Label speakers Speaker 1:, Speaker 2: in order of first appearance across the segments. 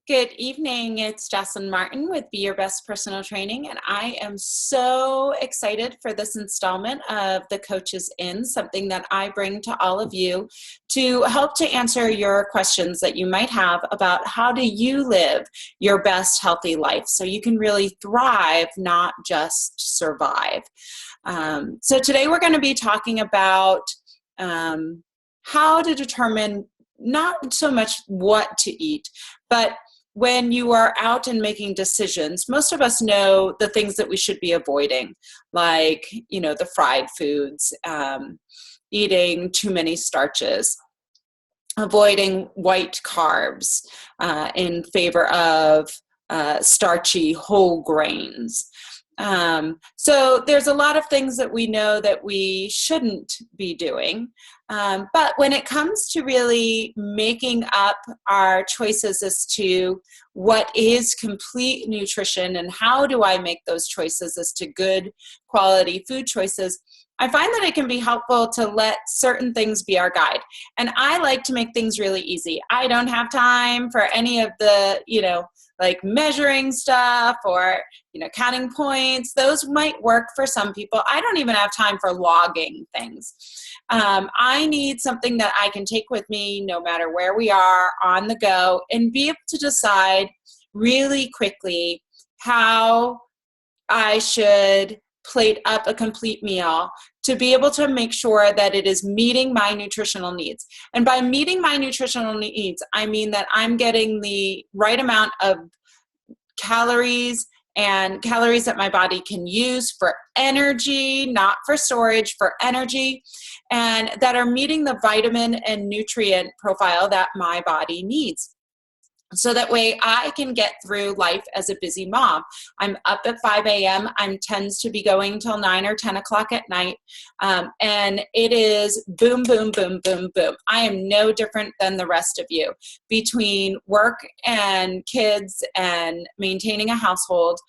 Speaker 1: Good evening. It's Jocelyn Martin with Be Your Best Personal Training, and I am so excited for this installment of The Coaches In, something that I bring to all of you to help to answer your questions that you might have about how do you live your best healthy life so you can really thrive, not just survive. So today we're going to be talking about how to determine not so much what to eat, but when you are out and making decisions, most of us know the things that we should be avoiding, like, the fried foods, eating too many starches, avoiding white carbs in favor of starchy whole grains. So there's a lot of things that we know that we shouldn't be doing. But when it comes to really making up our choices as to what is complete nutrition and how do I make those choices as to good quality food choices, I find that it can be helpful to let certain things be our guide. And I like to make things really easy. I don't have time for any of the, like measuring stuff or, counting points. Those might work for some people. I don't even have time for logging things. I need something that I can take with me no matter where we are on the go and be able to decide really quickly how I should plate up a complete meal to be able to make sure that it is meeting my nutritional needs. And by meeting my nutritional needs, I mean that I'm getting the right amount of calories and calories that my body can use for energy, not for storage, for energy, and that are meeting the vitamin and nutrient profile that my body needs. So that way I can get through life as a busy mom. I'm up at 5 a.m. I'm tends to be going till 9 or 10 o'clock at night. And it is boom, boom, boom, boom, boom. I am no different than the rest of you. Between work and kids and maintaining a household,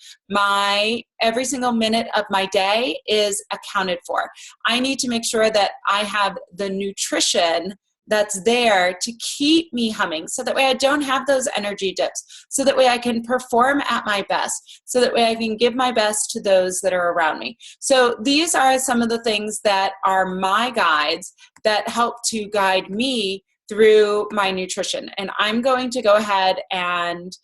Speaker 1: every single minute of my day is accounted for. I need to make sure that I have the nutrition that's there to keep me humming, so that way I don't have those energy dips, so that way I can perform at my best, so that way I can give my best to those that are around me. So these are some of the things that are my guides that help to guide me through my nutrition. And I'm going to go ahead and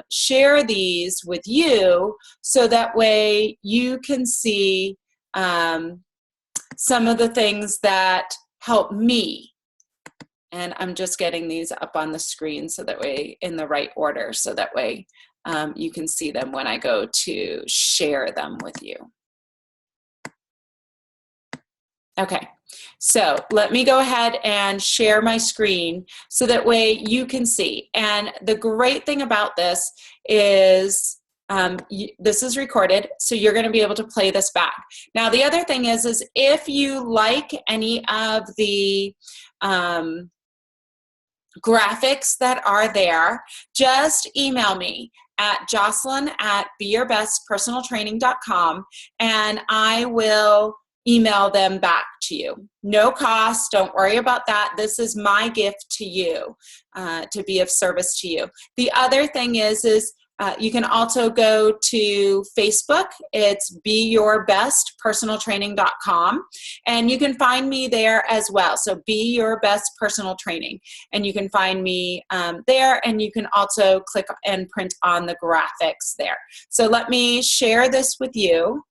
Speaker 1: share these with you so that way you can see some of the things that help me. And I'm just getting these up on the screen so that way in the right order, so that way you can see them when I go to share them with you. Okay, so let me go ahead and share my screen so that way you can see. And the great thing about this is this is recorded, so you're going to be able to play this back. Now, the other thing is if you like any of the graphics that are there, just email me at jocelyn@beyourbestpersonaltraining.com and I will email them back to you. No cost, don't worry about that. This is my gift to you, to be of service to you. The other thing is you can also go to Facebook. It's beyourbestpersonaltraining.com, and you can find me there as well. So Be Your Best Personal Training, and you can find me there, and you can also click and print on the graphics there. So let me share this with you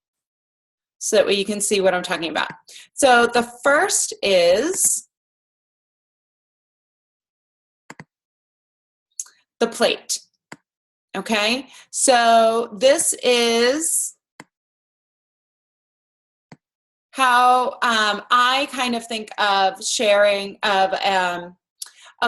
Speaker 1: so that way you can see what I'm talking about. So the first is the plate. Okay, so this is how I kind of think of sharing of a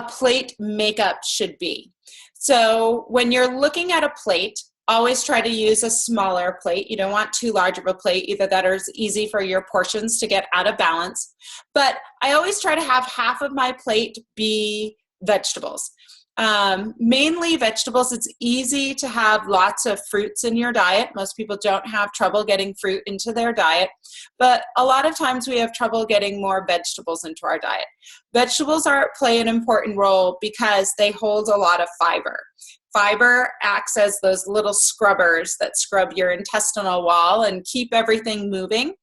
Speaker 1: plate makeup should be. So when you're looking at a plate, always try to use a smaller plate. You don't want too large of a plate, either that is easy for your portions to get out of balance. But I always try to have half of my plate be vegetables. Mainly vegetables. It's easy to have lots of fruits in your diet. Most people don't have trouble getting fruit into their diet, but a lot of times we have trouble getting more vegetables into our diet. Vegetables play an important role because they hold a lot of fiber. fiber acts as those little scrubbers that scrub your intestinal wall and keep everything moving.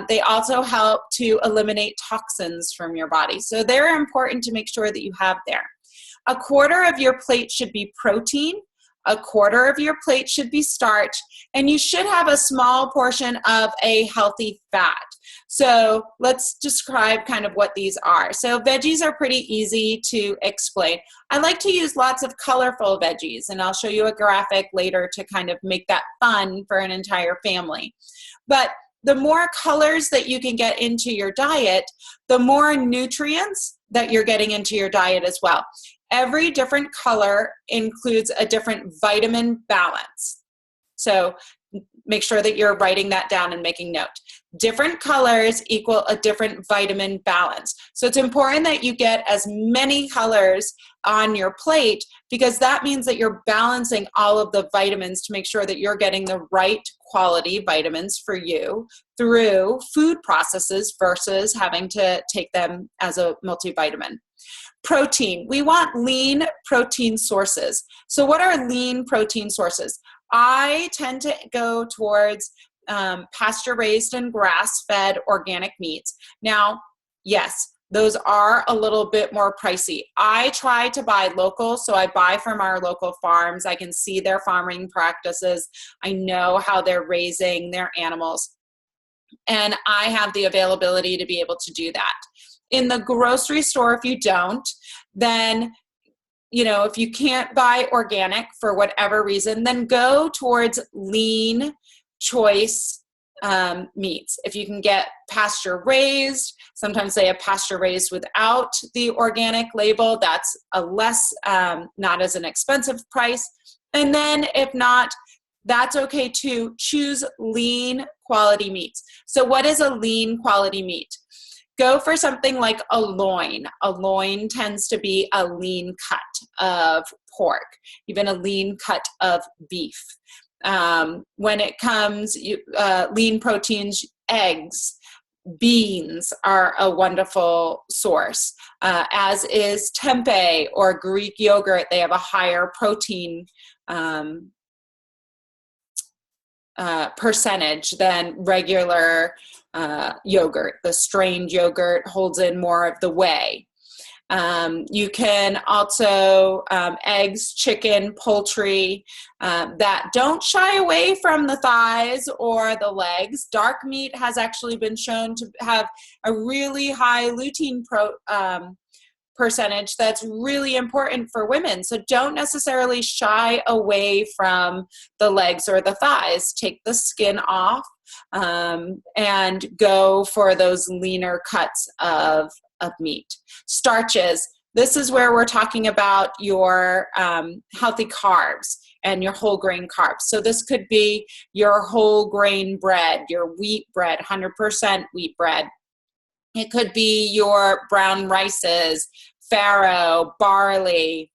Speaker 1: They also help to eliminate toxins from your body. So they're important to make sure that you have there. A quarter of your plate should be protein. A quarter of your plate should be starch, and you should have a small portion of a healthy fat. So let's describe kind of what these are. So veggies are pretty easy to explain. I like to use lots of colorful veggies, and I'll show you a graphic later to kind of make that fun for an entire family. But the more colors that you can get into your diet, the more nutrients that you're getting into your diet as well. Every different color includes a different vitamin balance. So make sure that you're writing that down and making note. Different colors equal a different vitamin balance. So it's important that you get as many colors on your plate, because that means that you're balancing all of the vitamins to make sure that you're getting the right quality vitamins for you through food processes versus having to take them as a multivitamin. Protein. We want lean protein sources. So what are lean protein sources? I tend to go towards pasture-raised and grass-fed organic meats. Now, yes, those are a little bit more pricey. I try to buy local, so I buy from our local farms. I can see their farming practices. I know how they're raising their animals, and I have the availability to be able to do that. In the grocery store, if you don't, then, you know, if you can't buy organic for whatever reason, then go towards lean choice meats. If you can get pasture raised, sometimes they have pasture raised without the organic label. That's a less, not as an expensive price. And then if not, that's okay too. Choose lean quality meats. So what is a lean quality meat? Go for something like a loin. A loin tends to be a lean cut of pork, even a lean cut of beef. When it comes, lean proteins, eggs, beans are a wonderful source, as is tempeh or Greek yogurt. They have a higher protein percentage than regular yogurt. The strained yogurt holds in more of the whey. You can also, eggs, chicken, poultry, that don't shy away from the thighs or the legs. Dark meat has actually been shown to have a really high lutein percentage that's really important for women. So don't necessarily shy away from the legs or the thighs. Take the skin off and go for those leaner cuts of meat. Starches. This is where we're talking about your healthy carbs and your whole grain carbs. So this could be your whole grain bread, your wheat bread, 100% wheat bread. It could be your brown rices, farro, barley,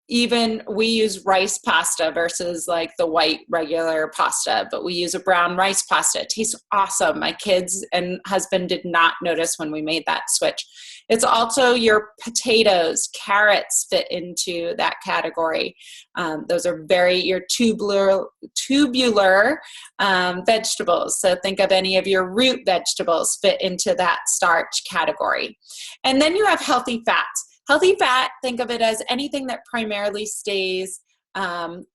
Speaker 1: even we use rice pasta versus like the white regular pasta, but we use a brown rice pasta. It tastes awesome. My kids and husband did not notice when we made that switch. It's also your potatoes, carrots fit into that category. Those are your tubular vegetables. So think of any of your root vegetables fit into that starch category. And then you have healthy fats. Healthy fat, think of it as anything that primarily stays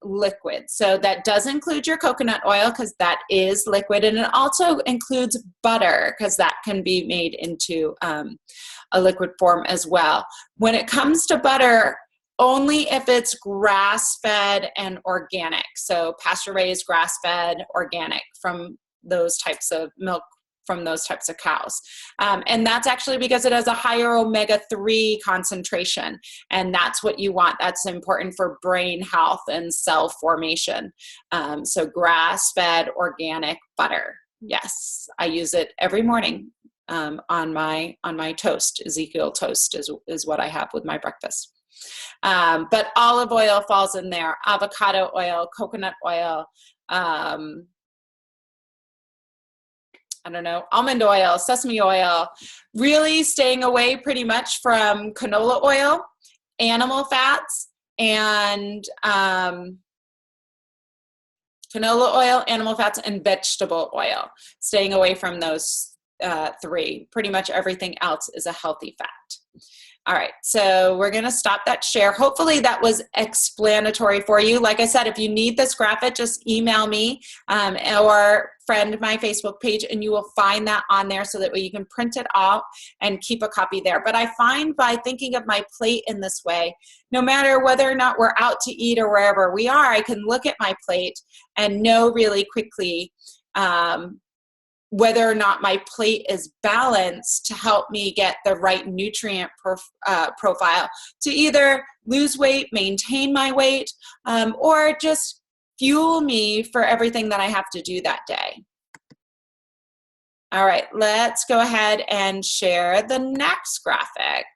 Speaker 1: liquid. So that does include your coconut oil, because that is liquid, and it also includes butter, because that can be made into a liquid form as well. When it comes to butter, only if it's grass-fed and organic. So pasture-raised, grass-fed, organic from those types of milk, from those types of cows. And that's actually because it has a higher omega-3 concentration, and that's what you want. That's important for brain health and cell formation. So grass-fed organic butter. Yes, I use it every morning on my toast. Ezekiel toast is what I have with my breakfast. But olive oil falls in there, avocado oil, coconut oil, almond oil, sesame oil, really staying away pretty much from canola oil animal fats and canola oil, animal fats, and vegetable oil. Staying away from those 3. Pretty much everything else is a healthy fat. All right, so we're gonna stop that share. Hopefully that was explanatory for you. Like I said, if you need this graphic, just email me or friend my Facebook page, and you will find that on there so that way you can print it out and keep a copy there. But I find by thinking of my plate in this way, no matter whether or not we're out to eat or wherever we are, I can look at my plate and know really quickly whether or not my plate is balanced to help me get the right nutrient profile to either lose weight, maintain my weight, or just fuel me for everything that I have to do that day. All right, let's go ahead and share the next graphic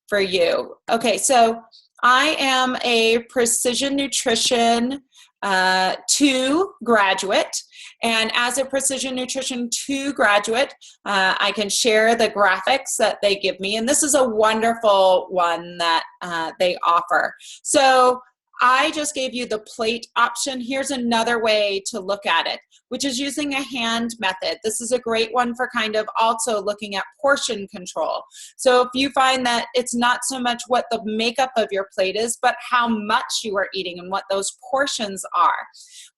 Speaker 1: for you. Okay, so I am a Precision Nutrition 2 graduate. And as a Precision Nutrition 2 graduate, I can share the graphics that they give me. And this is a wonderful one that they offer. So I just gave you the plate option. Here's another way to look at it, which is using a hand method. This is a great one for kind of also looking at portion control. So if you find that it's not so much what the makeup of your plate is, but how much you are eating and what those portions are.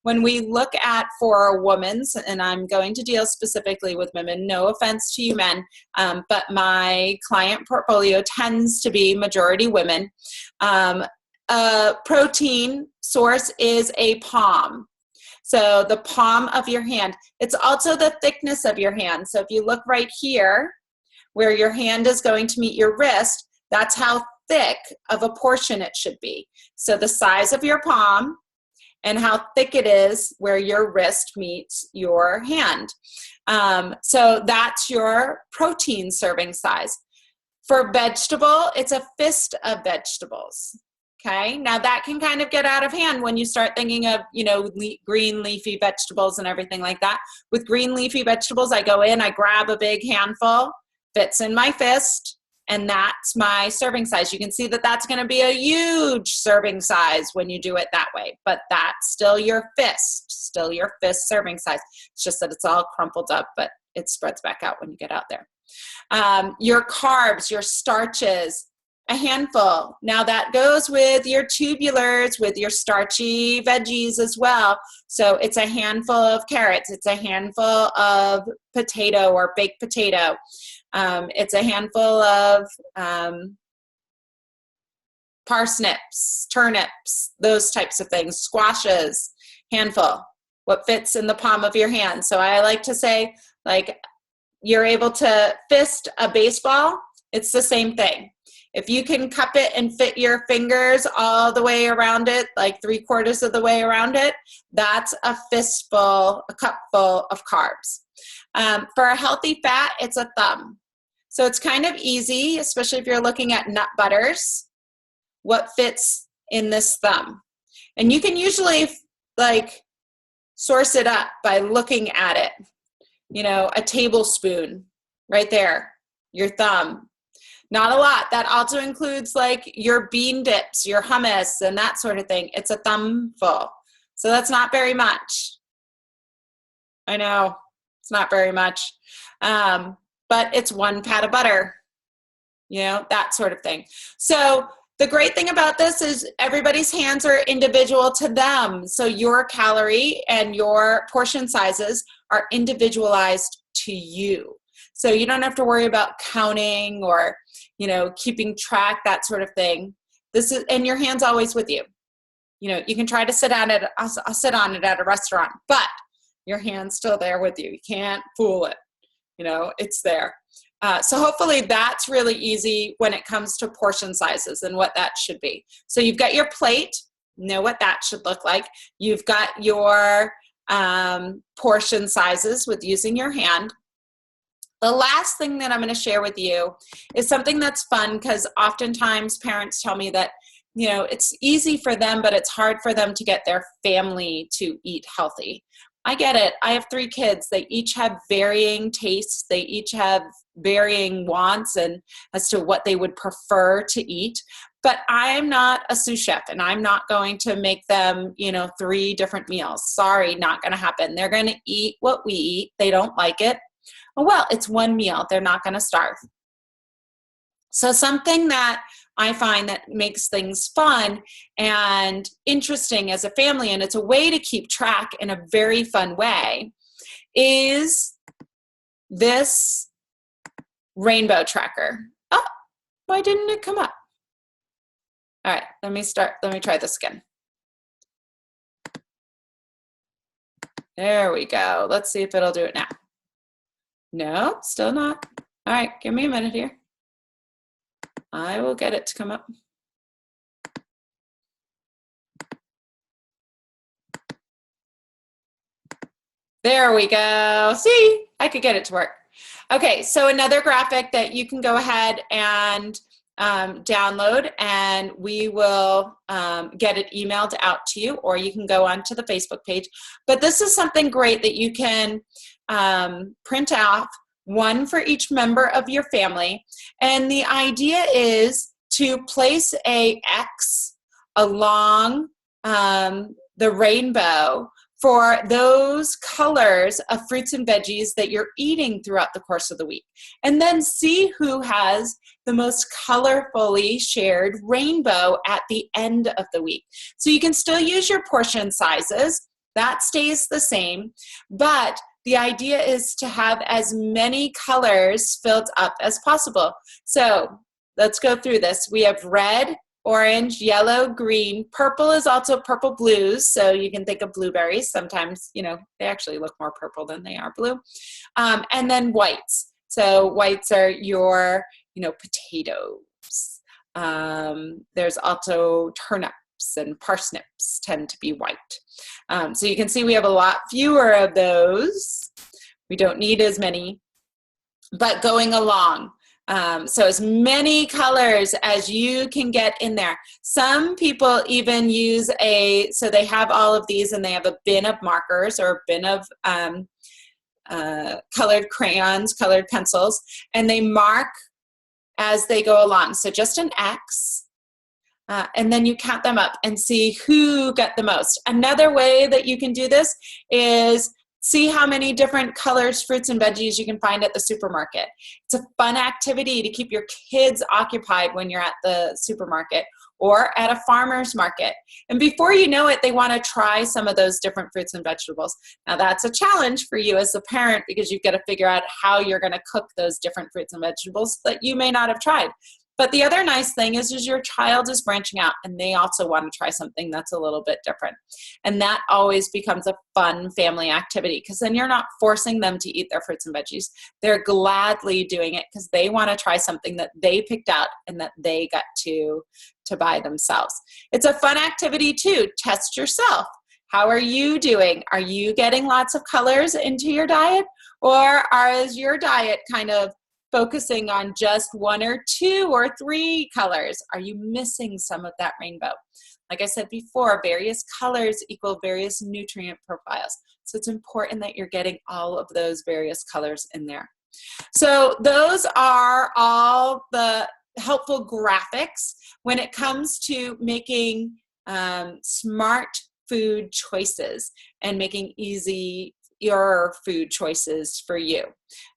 Speaker 1: When we look at for a woman's, and I'm going to deal specifically with women, no offense to you men, but my client portfolio tends to be majority women. A protein source is a palm. So the palm of your hand. It's also the thickness of your hand. So if you look right here, where your hand is going to meet your wrist, that's how thick of a portion it should be. So the size of your palm and how thick it is where your wrist meets your hand. So that's your protein serving size. For vegetable, it's a fist of vegetables. Okay, now that can kind of get out of hand when you start thinking of, green leafy vegetables and everything like that. With green leafy vegetables, I go in, I grab a big handful, fits in my fist, and that's my serving size. You can see that that's going to be a huge serving size when you do it that way, but that's still your fist serving size. It's just that it's all crumpled up, but it spreads back out when you get out there. Your carbs, your starches, a handful. Now that goes with your tubulars, with your starchy veggies as well. So it's a handful of carrots. It's a handful of potato or baked potato. It's a handful of parsnips, turnips, those types of things, squashes, handful, what fits in the palm of your hand. So I like to say, like, you're able to fist a baseball, it's the same thing. If you can cup it and fit your fingers all the way around it, like 3/4 of the way around it, that's a fistful, a cupful of carbs. For a healthy fat, it's a thumb. So it's kind of easy, especially if you're looking at nut butters, what fits in this thumb. And you can usually source it up by looking at it. A tablespoon right there, your thumb. Not a lot. That also includes your bean dips, your hummus, and that sort of thing. It's a thumbful. So that's not very much. I know, it's not very much. But it's 1 pat of butter, that sort of thing. So the great thing about this is everybody's hands are individual to them. So your calorie and your portion sizes are individualized to you. So you don't have to worry about counting or, keeping track, that sort of thing. And your hand's always with you. You can try to sit on it. I'll sit on it at a restaurant, but your hand's still there with you. You can't fool it. It's there. So hopefully that's really easy when it comes to portion sizes and what that should be. So you've got your plate, know what that should look like. You've got your portion sizes with using your hand. The last thing that I'm going to share with you is something that's fun, because oftentimes parents tell me that, it's easy for them, but it's hard for them to get their family to eat healthy. I get it. I have 3 kids. They each have varying tastes. They each have varying wants and as to what they would prefer to eat. But I'm not a sous chef, and I'm not going to make them, 3 different meals. Sorry, not going to happen. They're going to eat what we eat. They don't like it. Oh, well, it's one meal. They're not going to starve. So something that I find that makes things fun and interesting as a family, and it's a way to keep track in a very fun way, is this rainbow tracker. Oh, why didn't it come up? All right, let me try this again. There we go. Let's see if it'll do it now. No, still not. All right, give me a minute here. I will get it to come up. There we go. See, I could get it to work. Okay, so another graphic that you can go ahead and download, and we will get it emailed out to you, or you can go onto the Facebook page. But this is something great that you can print out, one for each member of your family. And the idea is to place a X along the rainbow for those colors of fruits and veggies that you're eating throughout the course of the week. And then see who has the most colorfully shared rainbow at the end of the week. So you can still use your portion sizes. That stays the same, but the idea is to have as many colors filled up as possible. So let's go through this. We have red, orange, yellow, green. Purple is also purple blues, so you can think of blueberries. Sometimes, they actually look more purple than they are blue. And then whites. So whites are your, potatoes. There's also turnips, and parsnips tend to be white. So you can see we have a lot fewer of those. We don't need as many, but going along. So as many colors as you can get in there. Some people even use so they have all of these, and they have a bin of markers or a bin of colored crayons, colored pencils, and they mark as they go along. So just an X, and then you count them up and see who got the most. Another way that you can do this is see how many different colors, fruits, and veggies you can find at the supermarket. It's a fun activity to keep your kids occupied when you're at the supermarket or at a farmer's market. And before you know it, they want to try some of those different fruits and vegetables. Now that's a challenge for you as a parent, because you've got to figure out how you're going to cook those different fruits and vegetables that you may not have tried. But the other nice thing is your child is branching out, and they also want to try something that's a little bit different. And that always becomes a fun family activity, because then you're not forcing them to eat their fruits and veggies. They're gladly doing it because they want to try something that they picked out and that they got to buy themselves. It's a fun activity too. Test yourself. How are you doing? Are you getting lots of colors into your diet? Or is your diet kind of focusing on just 1 or 2 or 3 colors? Are you missing some of that rainbow? Like I said before, various colors equal various nutrient profiles. So it's important that you're getting all of those various colors in there. So those are all the helpful graphics when it comes to making smart food choices and making easy your food choices for you.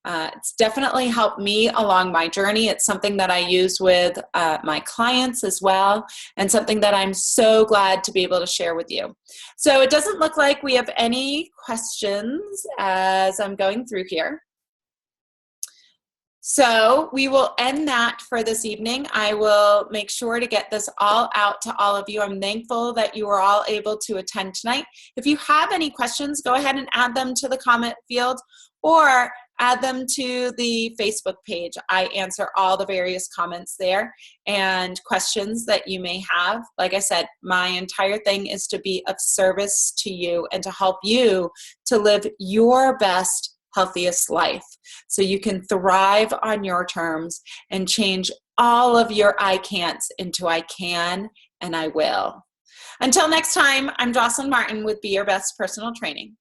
Speaker 1: It's definitely helped me along my journey. It's something that I use with my clients as well, and something that I'm so glad to be able to share with you. So it doesn't look like we have any questions as I'm going through here. So we will end that for this evening. I will make sure to get this all out to all of you. I'm thankful that you were all able to attend tonight. If you have any questions, go ahead and add them to the comment field or add them to the Facebook page. I answer all the various comments there and questions that you may have. Like I said, my entire thing is to be of service to you and to help you to live your best, healthiest life, so you can thrive on your terms and change all of your I can'ts into I can and I will. Until next time, I'm Jocelyn Martin with Be Your Best Personal Training.